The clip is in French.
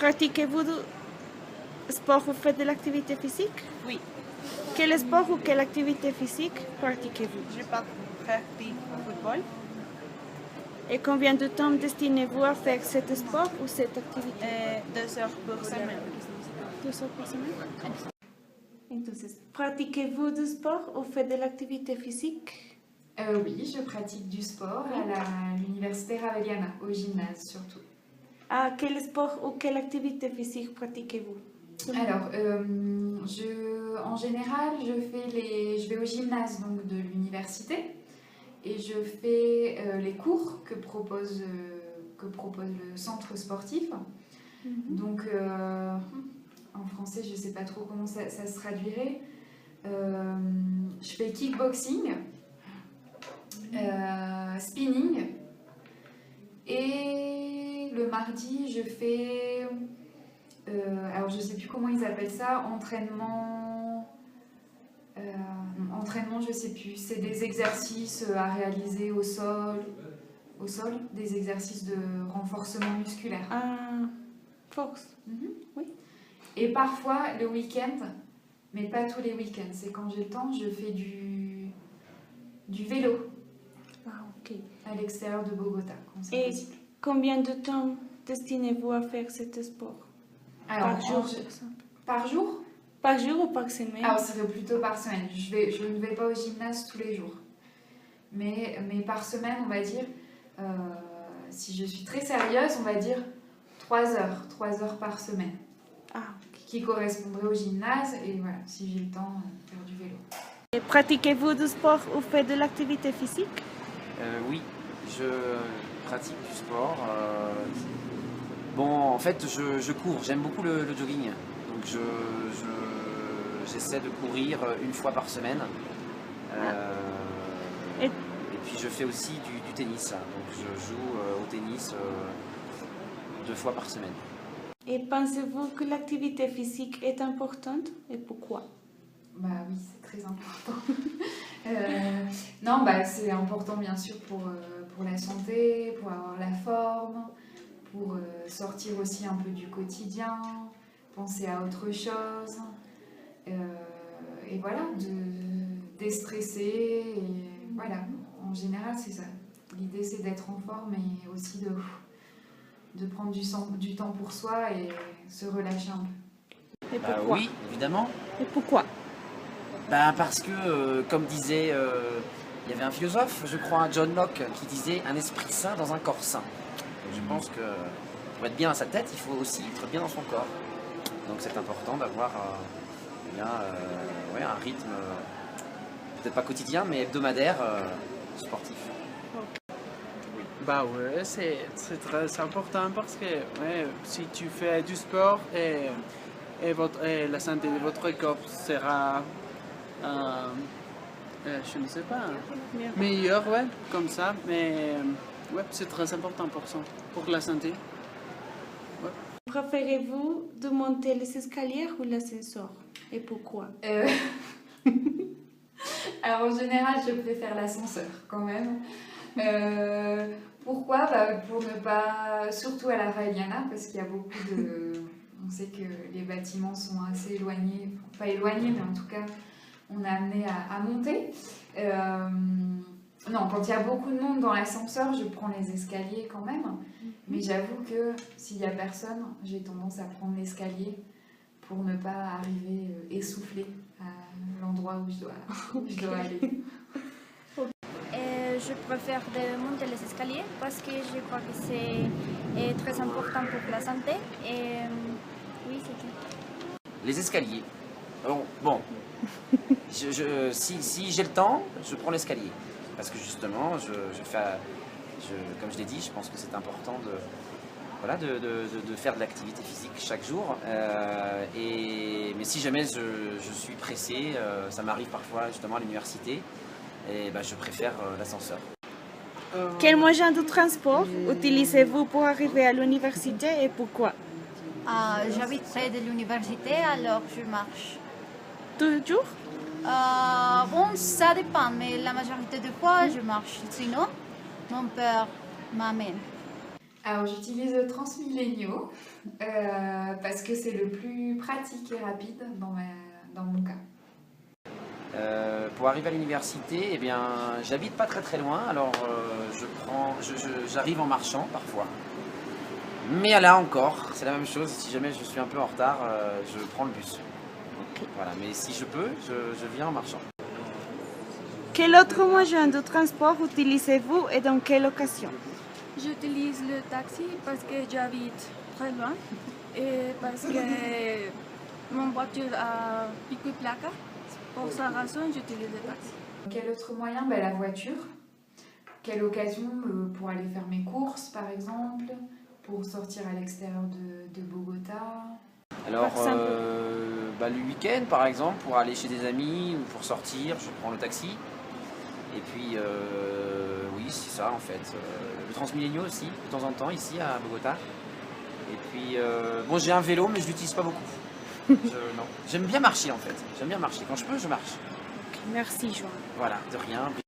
Pratiquez-vous du sport ou faites de l'activité physique? Oui, Quel sport ou quelle activité physique pratiquez-vous? je pratique football. Et combien de temps destinez-vous à faire cet sport ou cette activité? 2 heures par semaine. 2 heures par semaine? Entonces, pratiquez-vous du sport ou faites de l'activité physique? Oui, je pratique du sport à l'université Raveliana, au gymnase surtout. Ah, quel sport ou quelle activité physique pratiquez-vous? Alors, en général, je vais au gymnase donc, de l'université et je fais les cours que propose le centre sportif. Donc, en français, je ne sais pas trop comment ça se traduirait. Je fais kickboxing, spinning et le mardi, je fais... alors je sais plus comment ils appellent ça, entraînement, je sais plus, c'est des exercices à réaliser au sol, des exercices de renforcement musculaire. Ah, force. Oui. Et parfois le week-end, mais pas tous les week-ends, c'est quand j'ai le temps, je fais du vélo Ah, ok. à l'extérieur de Bogota, quand c'est Et possible. combien de temps destinez-vous à faire cet sport? Alors, Par jour, par exemple. Par jour? Par jour ou par semaine? Alors, c'est plutôt par semaine. Je ne vais pas au gymnase tous les jours. Mais par semaine, on va dire, si je suis très sérieuse, on va dire 3 heures par semaine. Ah, ok. Qui correspondraient au gymnase et voilà, si j'ai le temps, faire du vélo. Et pratiquez-vous du sport ou faites de l'activité physique? Oui, je pratique du sport. Bon, en fait, je cours. J'aime beaucoup le jogging. Donc, j'essaie de courir 1 fois par semaine. Et puis, je fais aussi du tennis. Donc, je joue au tennis 2 fois par semaine. Et pensez-vous que l'activité physique est importante et pourquoi? Bah oui, c'est très important. Non, bah c'est important bien sûr pour la santé, pour avoir la forme, pour sortir aussi un peu du quotidien, penser à autre chose. Et voilà, de déstresser. Et voilà, en général, c'est ça. L'idée, c'est d'être en forme et aussi de prendre du temps pour soi et se relâcher un peu. Et pourquoi? Oui, évidemment. Et pourquoi? Parce que, comme disait, il y avait un philosophe, je crois, John Locke, qui disait un esprit sain dans un corps sain. Donc, je pense que pour être bien à sa tête, il faut aussi être bien dans son corps. Donc c'est important d'avoir un rythme, peut-être pas quotidien, mais hebdomadaire, sportif. Bah ouais, c'est très important parce que si tu fais du sport et la santé de votre corps sera, je ne sais pas, meilleure, ouais, comme ça. Mais ouais, c'est très important pour la santé. Ouais. Préférez-vous de monter les escaliers ou l'ascenseur? Et pourquoi? Alors en général, je préfère l'ascenseur quand même. Pourquoi? Pour ne pas, surtout à la Raeliana, parce qu'il y a beaucoup de... On sait que les bâtiments sont assez éloignés, pas éloignés, mais en tout cas, on est amené à monter. Non, quand il y a beaucoup de monde dans l'ascenseur, je prends les escaliers quand même. Mais j'avoue que s'il n'y a personne, j'ai tendance à prendre l'escalier pour ne pas arriver essoufflée à l'endroit où je dois aller. Je préfère de monter les escaliers parce que je crois que c'est très important pour la santé. Et oui, c'est tout. Les escaliers. Bon. Si j'ai le temps, je prends l'escalier. Parce que justement, comme je l'ai dit, je pense que c'est important de faire de l'activité physique chaque jour. Mais si jamais je suis pressé, ça m'arrive parfois justement à l'université, et je préfère l'ascenseur. Quel moyen de transport utilisez-vous pour arriver à l'université et pourquoi? J'habite près de l'université, alors je marche. Toujours? Bon, ça dépend, mais la majorité des fois, je marche. Sinon, mon père m'amène. Alors j'utilise le Transmilenio parce que c'est le plus pratique et rapide dans mon cas. Pour arriver à l'université, eh bien, j'habite pas très loin, alors j'arrive en marchant parfois. Mais là encore, c'est la même chose, si jamais je suis un peu en retard, je prends le bus. Voilà, mais si je peux, je viens en marchant. Quel autre moyen de transport utilisez-vous et dans quelle occasion? J'utilise le taxi parce que j'habite très loin et parce que mon voiture a piqué placa. Pour sa raison, j'utilise le taxi. Quel autre moyen? La voiture. Quelle occasion? Pour aller faire mes courses par exemple, pour sortir à l'extérieur de Bogota. Alors, le week-end par exemple, pour aller chez des amis ou pour sortir, je prends le taxi. Et puis, oui, c'est ça en fait. Le Transmilenio aussi, de temps en temps, ici à Bogota. Et puis, bon, j'ai un vélo, mais je l'utilise pas beaucoup. Non. J'aime bien marcher en fait. J'aime bien marcher. Quand je peux, je marche. Merci, Joan. Voilà, de rien.